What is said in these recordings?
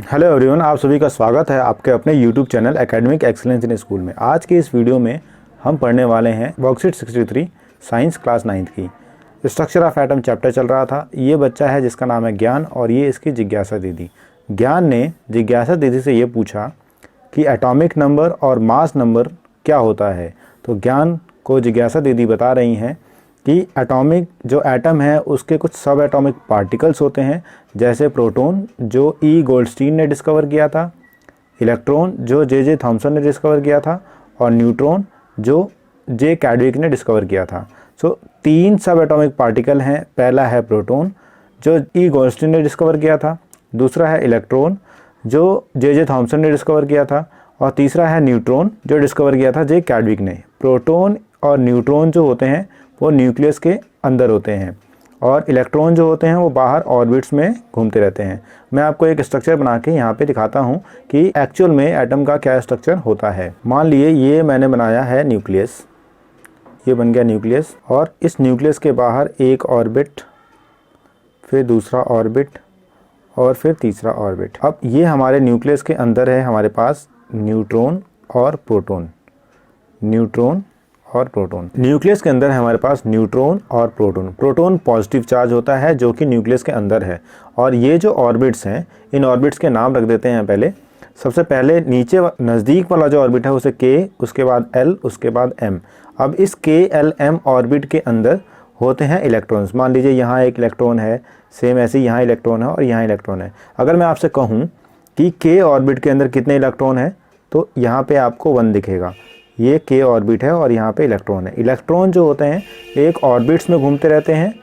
Hello everyone, आप सभी का स्वागत है आपके अपने YouTube channel academic excellence in school में। आज के इस वीडियो में हम पढ़ने वाले हैं वर्कशीट 63 साइंस क्लास 9th की स्ट्रक्चर ऑफ एटम चैप्टर चल रहा था। ये बच्चा है जिसका नाम है ज्ञान और ये इसकी जिज्ञासा दीदी। ज्ञान ने जिज्ञासा दीदी से ये पूछा कि एटॉमिक नंबर और मास नंबर क्या होता है। तो ज्ञान को जिज्ञासा दीदी बता रही हैं कि एटॉमिक जो एटम है उसके कुछ सब एटॉमिक पार्टिकल्स होते हैं, जैसे प्रोटॉन जो ई गोल्डस्टीन ने डिस्कवर किया था, इलेक्ट्रॉन जो जे थॉमसन ने डिस्कवर किया था और न्यूट्रॉन जो जे कैडविक ने डिस्कवर किया था। सो 3 सब एटॉमिक पार्टिकल हैं। पहला है प्रोटॉन जो ई गोल्डस्टीन ने डिस्कवर किया था, दूसरा है इलेक्ट्रॉन जो जे थॉमसन ने डिस्कवर किया था और तीसरा है न्यूट्रॉन जो डिस्कवर किया था जे कैडविक ने। प्रोटॉन और न्यूट्रॉन जो होते हैं वो न्यूक्लियस के अंदर होते हैं और इलेक्ट्रॉन जो होते हैं वो बाहर ऑर्बिट्स में घूमते रहते हैं। मैं आपको एक स्ट्रक्चर बना के यहाँ पे दिखाता हूँ कि एक्चुअल में एटम का क्या स्ट्रक्चर होता है। मान लिए ये मैंने बनाया है न्यूक्लियस, ये बन गया न्यूक्लियस और इस न्यूक्लियस के बाहर एक ऑर्बिट, फिर दूसरा ऑर्बिट और फिर तीसरा ऑर्बिट। अब ये हमारे न्यूक्लियस के अंदर है हमारे पास न्यूट्रॉन और प्रोटॉन, न्यूट्रॉन और प्रोटॉन। न्यूक्लियस के अंदर है हमारे पास न्यूट्रॉन और प्रोटॉन। प्रोटॉन पॉजिटिव चार्ज होता है जो कि न्यूक्लियस के अंदर है और ये जो ऑर्बिट्स हैं इन ऑर्बिट्स के नाम रख देते हैं। पहले सबसे पहले नीचे नज़दीक वाला जो ऑर्बिट है उसे के, उसके बाद एल, उसके बाद एम। अब इस के एल एम ऑर्बिट के अंदर होते हैं इलेक्ट्रॉन्स। मान लीजिए यहाँ एक इलेक्ट्रॉन है, सेम ऐसे ही यहाँ इलेक्ट्रॉन है और यहाँ इलेक्ट्रॉन है। अगर मैं आपसे कहूँ कि के ऑर्बिट के अंदर कितने इलेक्ट्रॉन हैं तो यहाँ पे आपको 1 दिखेगा। ये के ऑर्बिट है और यहाँ पे इलेक्ट्रॉन है। इलेक्ट्रॉन जो होते हैं एक ऑर्बिट्स में घूमते रहते हैं।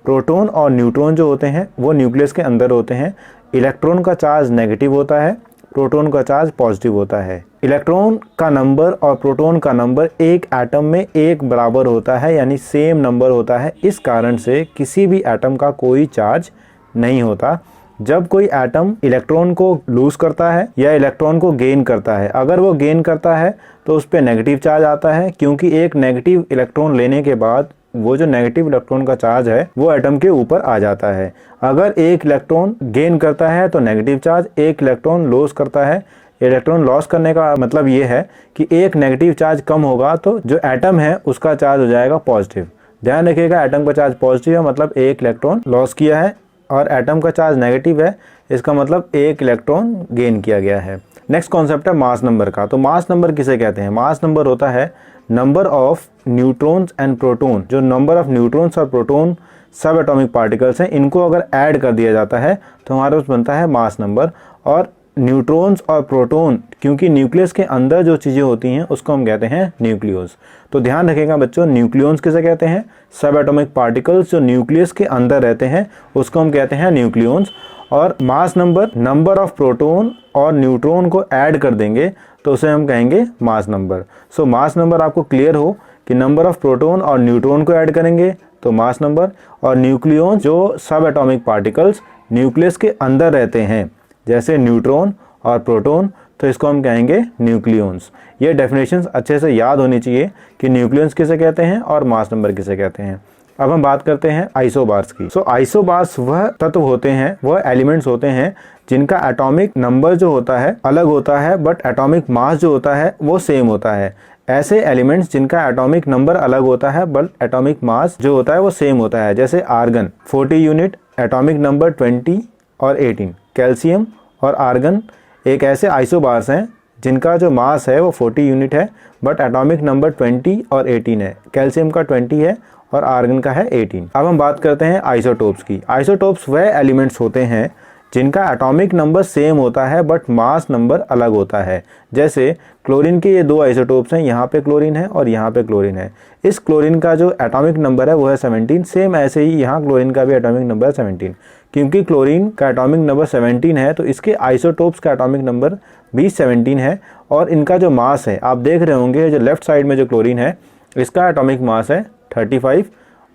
प्रोटॉन और न्यूट्रॉन जो होते हैं वो न्यूक्लियस के अंदर होते हैं। इलेक्ट्रॉन का चार्ज नेगेटिव होता है, प्रोटॉन का चार्ज पॉजिटिव होता है। इलेक्ट्रॉन का नंबर और प्रोटॉन का नंबर एक एटम में एक बराबर होता है, यानी सेम नंबर होता है। इस कारण से किसी भी एटम का कोई चार्ज नहीं होता। जब कोई एटम इलेक्ट्रॉन को लूज़ करता है या इलेक्ट्रॉन को गेन करता है, अगर वो गेन करता है तो उस पर नेगेटिव चार्ज आता है, क्योंकि एक नेगेटिव इलेक्ट्रॉन लेने के बाद वो जो नेगेटिव इलेक्ट्रॉन का चार्ज है वो एटम के ऊपर आ जाता है। अगर एक इलेक्ट्रॉन गेन करता है तो नेगेटिव चार्ज, एक इलेक्ट्रॉन लॉस करता है। इलेक्ट्रॉन लॉस करने का मतलब ये है कि एक नेगेटिव चार्ज कम होगा तो जो एटम है उसका चार्ज हो जाएगा पॉजिटिव। ध्यान रखिएगा, एटम का चार्ज पॉजिटिव है मतलब एक इलेक्ट्रॉन लॉस किया है और एटम का चार्ज नेगेटिव है, इसका मतलब एक इलेक्ट्रॉन गेन किया गया है। नेक्स्ट कॉन्सेप्ट है मास नंबर का। तो मास नंबर किसे कहते हैं? मास नंबर होता है number of neutrons and proton. जो नंबर ऑफ न्यूट्रॉन्स और प्रोटॉन सब एटॉमिक पार्टिकल्स हैं, इनको अगर ऐड कर दिया जाता है तो हमारे पास बनता है मास नंबर। और न्यूट्रॉन्स और प्रोटॉन, क्योंकि न्यूक्लियस के अंदर जो चीज़ें होती हैं उसको हम कहते हैं न्यूक्लियोन्स। तो ध्यान रखिएगा बच्चों, न्यूक्लियोन्स किसे कहते हैं? सब एटॉमिक पार्टिकल्स जो न्यूक्लियस के अंदर रहते हैं उसको हम कहते हैं न्यूक्लियोन्स। और mass number, number of proton और न्यूट्रॉन को ऐड कर देंगे तो उसे हम कहेंगे मास नंबर। सो मास नंबर आपको क्लियर हो कि नंबर ऑफ प्रोटॉन और न्यूट्रॉन को ऐड करेंगे तो मास नंबर, और न्यूक्लियोन्स जो सब एटॉमिक पार्टिकल्स न्यूक्लियस के अंदर रहते हैं जैसे न्यूट्रॉन और प्रोटॉन, तो इसको हम कहेंगे न्यूक्लियोन्स। ये डेफिनेशंस अच्छे से याद होनी चाहिए कि न्यूक्लियोन्स किसे कहते हैं और मास नंबर किसे कहते हैं। अब हम बात करते हैं आइसोबार्स की। सो आइसोबार्स वह तत्व होते हैं, वह एलिमेंट्स होते हैं जिनका एटॉमिक नंबर जो होता है अलग होता है बट एटॉमिक मास जो होता है वो सेम होता है। ऐसे एलिमेंट्स जिनका एटॉमिक नंबर अलग होता है बट एटॉमिक मास जो होता है वो सेम होता है, जैसे आर्गन 40 यूनिट, एटॉमिक नंबर 20 और 18। कैल्शियम और आर्गन एक ऐसे आइसोबार्स हैं जिनका जो मास है वो 40 यूनिट है बट एटॉमिक नंबर 20 और 18 है। कैल्शियम का 20 है और आर्गन का है 18। अब हम बात करते हैं आइसोटोप्स की। आइसोटोप्स वह एलिमेंट्स होते हैं जिनका एटॉमिक नंबर सेम होता है बट मास नंबर अलग होता है। जैसे क्लोरीन के ये 2 आइसोटोप्स हैं, यहाँ पे क्लोरीन है और यहाँ पे क्लोरीन है। इस क्लोरीन का जो एटॉमिक नंबर है वो है 17। सेम ऐसे ही यहाँ क्लोरीन का भी एटॉमिक नंबर है 17। क्योंकि क्लोरीन का एटॉमिक नंबर 17 है तो इसके आइसोटोप्स का एटॉमिक नंबर भी 17 है। और इनका जो मास है आप देख रहे होंगे, जो लेफ्ट साइड में जो क्लोरीन है इसका एटॉमिक मास है 35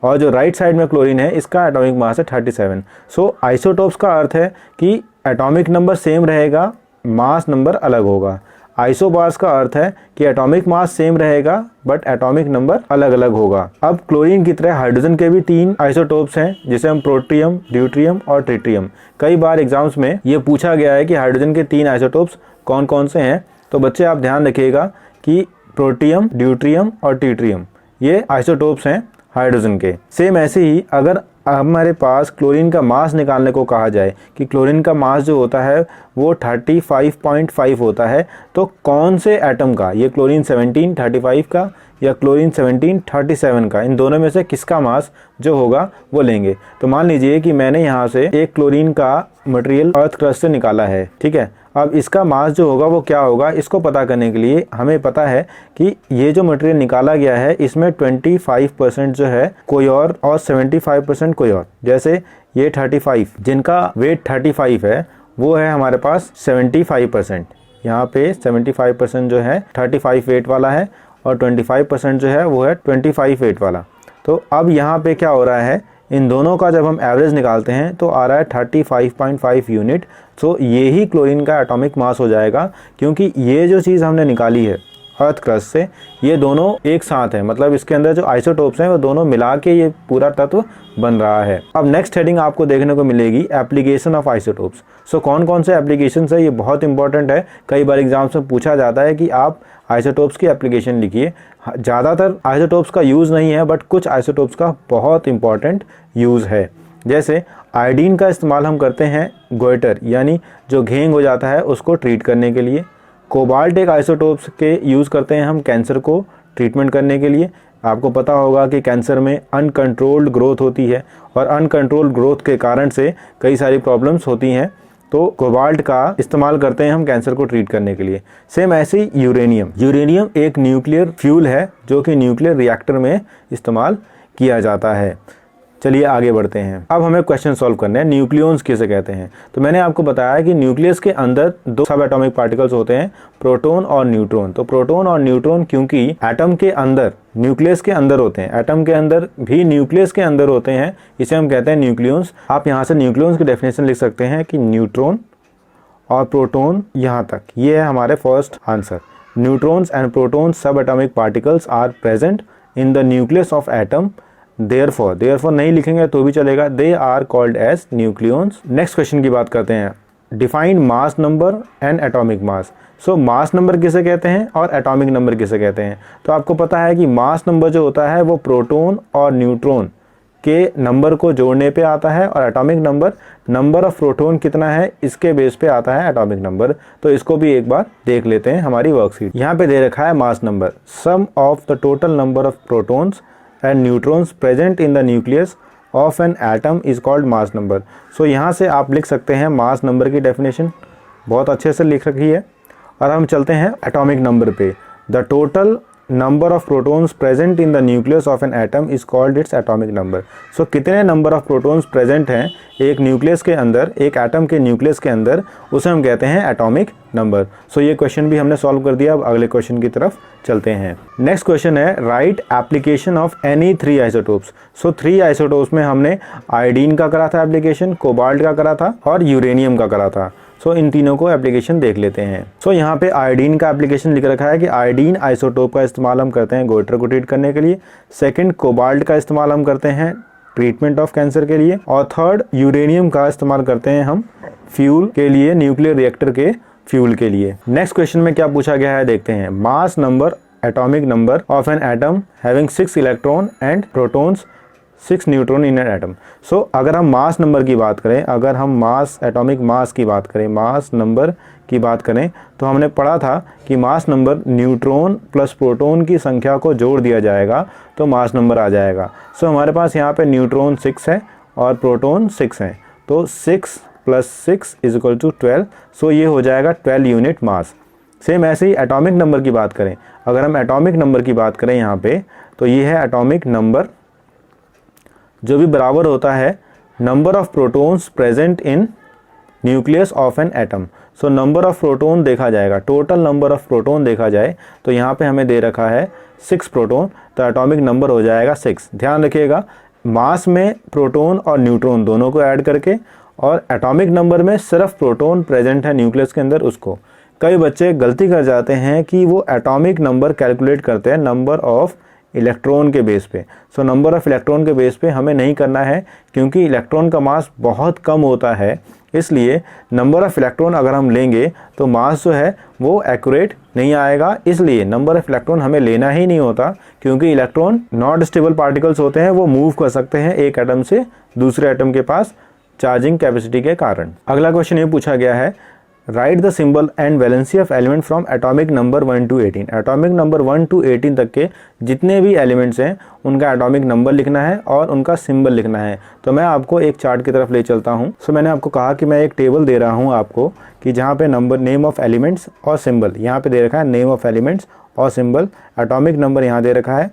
और जो राइट साइड में क्लोरीन है इसका एटॉमिक मास है 37। सो आइसोटोप्स का अर्थ है कि एटॉमिक नंबर सेम रहेगा, मास नंबर अलग होगा। आइसोबार्स का अर्थ है कि एटॉमिक मास सेम रहेगा बट एटॉमिक नंबर अलग अलग होगा। अब क्लोरीन की तरह हाइड्रोजन के भी 3 आइसोटोप्स हैं, जिसे हम प्रोटियम, ड्यूट्रियम और ट्रिटियम। कई बार एग्जाम्स में ये पूछा गया है कि हाइड्रोजन के 3 आइसोटोप्स कौन कौन से हैं। तो बच्चे आप ध्यान रखिएगा कि प्रोटियम, ड्यूट्रियम और ट्रिटियम ये आइसोटोप्स हैं हाइड्रोजन के। सेम ऐसे ही अगर हमारे पास क्लोरीन का मास निकालने को कहा जाए कि क्लोरीन का मास जो होता है वो 35.5 होता है, तो कौन से एटम का, ये क्लोरीन 1735 का या क्लोरीन 1737 का, इन दोनों में से किसका मास जो होगा वो लेंगे। तो मान लीजिए कि मैंने यहाँ से एक क्लोरीन का मटेरियल अर्थ क्रस्ट से निकाला है, ठीक है। अब इसका मास जो होगा वो क्या होगा, इसको पता करने के लिए हमें पता है कि ये जो मटेरियल निकाला गया है इसमें 25% जो है कोई और 75% कोई और। जैसे ये 35 जिनका वेट 35 है वो है हमारे पास 75%। यहाँ पे 75% जो है 35 वेट वाला है और 25% जो है वो है 25 वेट वाला। तो अब यहाँ पे क्या हो रहा है, इन दोनों का जब हम एवरेज निकालते हैं तो आ रहा है 35.5 यूनिट। तो ये ही क्लोरीन का एटॉमिक मास हो जाएगा, क्योंकि ये जो चीज़ हमने निकाली है अर्थ क्रस्ट से, ये दोनों एक साथ हैं, मतलब इसके अंदर जो आइसोटोप्स हैं वो दोनों मिला के ये पूरा तत्व बन रहा है। अब नेक्स्ट हेडिंग आपको देखने को मिलेगी एप्लीकेशन ऑफ आइसोटोप्स। सो कौन कौन से एप्लीकेशन है, ये बहुत इंपॉर्टेंट है। कई बार एग्जाम्स में पूछा जाता है कि आप आइसोटोप्स की एप्लीकेशन लिखिए। ज़्यादातर आइसोटोप्स का यूज़ नहीं है बट कुछ आइसोटोप्स का बहुत इंपॉर्टेंट यूज़ है। जैसे आयोडीन का इस्तेमाल हम करते हैं गोइटर, यानी जो घेंग हो जाता है उसको ट्रीट करने के लिए। कोबाल्ट एक आइसोटोप्स के यूज़ करते हैं हम कैंसर को ट्रीटमेंट करने के लिए। आपको पता होगा कि कैंसर में अनकंट्रोल्ड ग्रोथ होती है और अनकंट्रोल्ड ग्रोथ के कारण से कई सारी प्रॉब्लम्स होती हैं, तो कोबाल्ट का इस्तेमाल करते हैं हम कैंसर को ट्रीट करने के लिए। सेम ऐसे ही यूरेनियम एक न्यूक्लियर फ्यूल है जो कि न्यूक्लियर रिएक्टर में इस्तेमाल किया जाता है। चलिए आगे बढ़ते हैं। अब हमें क्वेश्चन सॉल्व करने हैं, न्यूक्लियॉन्स किसे कहते हैं। तो मैंने आपको बताया कि न्यूक्लियस के अंदर 2 सब एटॉमिक पार्टिकल्स होते हैं, प्रोटॉन और न्यूट्रॉन। तो प्रोटॉन और न्यूट्रॉन क्योंकि एटम के अंदर, न्यूक्लियस के अंदर होते हैं, एटम के अंदर भी न्यूक्लियस के अंदर होते हैं, इसे हम कहते हैं न्यूक्लियॉन्स। आप यहाँ से न्यूक्लियॉन्स की डेफिनेशन लिख सकते हैं कि न्यूट्रॉन और प्रोटॉन, यहाँ तक ये है हमारे first answer. Neutrons and proton sub atomic particles are present in the nucleus of atom. Therefore नहीं लिखेंगे तो भी चलेगा, they are called as nucleons. Next question की बात करते हैं, define mass number and atomic mass. So mass number किसे कहते हैं और एटॉमिक नंबर किसे कहते हैं। तो आपको पता है कि मास नंबर जो होता है वो प्रोटॉन और न्यूट्रॉन के नंबर को जोड़ने पे आता है, और atomic number, number of proton कितना है इसके बेस पे आता है एटॉमिक नंबर। तो इसको भी एक बार देख लेते हैं हमारी वर्कशीट। यहाँ पे दे रखा है mass number, sum of the total number of protons and neutrons present in the nucleus of an atom is called mass number। सो यहाँ से आप लिख सकते हैं मास नंबर की डेफिनेशन, बहुत अच्छे से लिख रखी है। और हम चलते हैं एटॉमिक नंबर पे। The total number of protons present in the nucleus of an atom is called its atomic number. So कितने नंबर ऑफ प्रोटॉन्स प्रेजेंट हैं एक न्यूक्लियस के अंदर, एक एटम के न्यूक्लियस के अंदर, उसे हम कहते हैं एटॉमिक नंबर। सो ये क्वेश्चन भी हमने सॉल्व कर दिया। अब अगले क्वेश्चन की तरफ चलते हैं। नेक्स्ट क्वेश्चन है, right application of any 3 isotopes. So 3 isotopes में हमने आयोडीन का करा था एप्लीकेशन, कोबाल्ट का करा था और यूरेनियम का करा था। सो इन तीनों को एप्लीकेशन देख लेते हैं। सो यहाँ पे आयोडीन का एप्लीकेशन लिख रखा है कि आयोडीन आइसोटोप का इस्तेमाल हम करते हैं गोइटर को ट्रीट करने के लिए। सेकंड, कोबाल्ट का इस्तेमाल हम करते हैं ट्रीटमेंट ऑफ कैंसर के लिए। और थर्ड, यूरेनियम का इस्तेमाल करते हैं हम फ्यूल के लिए, न्यूक्लियर रिएक्टर के फ्यूल के लिए। नेक्स्ट क्वेश्चन में क्या पूछा गया है देखते हैं, mass number, atomic number of an atom having 6 electron and protons 6 neutron in an atom. So अगर हम मास नंबर की बात करें, अगर हम मास, एटॉमिक मास की बात करें, मास नंबर की बात करें, तो हमने पढ़ा था कि mass number neutron plus proton की संख्या को जोड़ दिया जाएगा तो मास नंबर आ जाएगा। सो हमारे पास यहाँ पे न्यूट्रॉन 6 है और प्रोटॉन 6 है, तो 6 + 6 = 12। सो ये हो जाएगा 12 यूनिट मास। सेम ऐसे ही एटॉमिक नंबर की बात करें, अगर हम एटॉमिक नंबर की बात करें यहाँ पे, तो ये है एटॉमिक नंबर जो भी बराबर होता है number of protons present in nucleus of an atom. So number of proton देखा जाएगा, टोटल नंबर ऑफ प्रोटॉन देखा जाए तो यहाँ पे हमें दे रखा है 6 प्रोटॉन, तो एटॉमिक नंबर हो जाएगा 6। ध्यान रखिएगा, मास में प्रोटॉन और न्यूट्रॉन दोनों को ऐड करके, और एटॉमिक नंबर में सिर्फ प्रोटॉन प्रेजेंट है न्यूक्लियस के अंदर उसको। कई बच्चे गलती कर जाते हैं कि वो एटॉमिक नंबर कैलकुलेट करते हैं नंबर ऑफ इलेक्ट्रॉन के बेस पे। सो नंबर ऑफ इलेक्ट्रॉन के बेस पे हमें नहीं करना है, क्योंकि इलेक्ट्रॉन का मास बहुत कम होता है, इसलिए नंबर ऑफ इलेक्ट्रॉन अगर हम लेंगे तो मास जो है वो एक्यूरेट नहीं आएगा। इसलिए नंबर ऑफ इलेक्ट्रॉन हमें लेना ही नहीं होता, क्योंकि इलेक्ट्रॉन नॉन स्टेबल पार्टिकल्स होते हैं, वो मूव कर सकते हैं एक एटम से दूसरे एटम के पास चार्जिंग कैपेसिटी के कारण। अगला क्वेश्चन ये पूछा गया है, right the symbol and valency of element from atomic number 1 to 18। Atomic number 1 to 18 तक के जितने भी एलिमेंट्स हैं उनका एटॉमिक नंबर लिखना है और उनका सिंबल लिखना है। तो मैं आपको एक चार्ट की तरफ ले चलता हूं। सो मैंने आपको कहा कि मैं एक टेबल दे रहा हूं आपको कि जहां पे नंबर, नेम ऑफ एलिमेंट्स और सिंबल यहाँ पे दे रखा है, नेम ऑफ एलिमेंट्स और सिंबल, एटॉमिक नंबर यहाँ दे रखा है,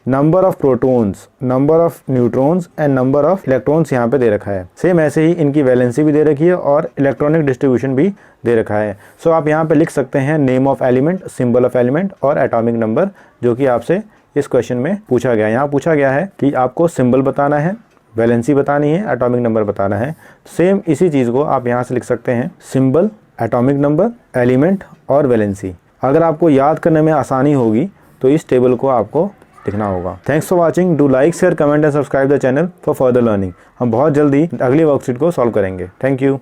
number of protons, number of neutrons and number of electrons यहाँ पे दे रखा है। सेम ऐसे ही इनकी वैलेंसी भी दे रखी है और इलेक्ट्रॉनिक डिस्ट्रीब्यूशन भी दे रखा है। सो आप यहाँ पे लिख सकते हैं name of element, symbol of element और एटॉमिक नंबर, जो कि आपसे इस क्वेश्चन में पूछा गया। यहाँ पूछा गया है कि आपको सिंबल बताना है, वैलेंसी बतानी है, एटॉमिक नंबर बताना है। सेम इसी चीज़ को आप यहाँ से लिख सकते हैं, सिंबल, एटॉमिक नंबर, एलिमेंट और वैलेंसी। अगर आपको याद करने में आसानी होगी तो इस टेबल को आपको लिखना होगा। Thanks for watching. Do like, share, comment and subscribe the channel for further learning. हम बहुत जल्दी अगली वर्कशीट को सॉल्व करेंगे। Thank you.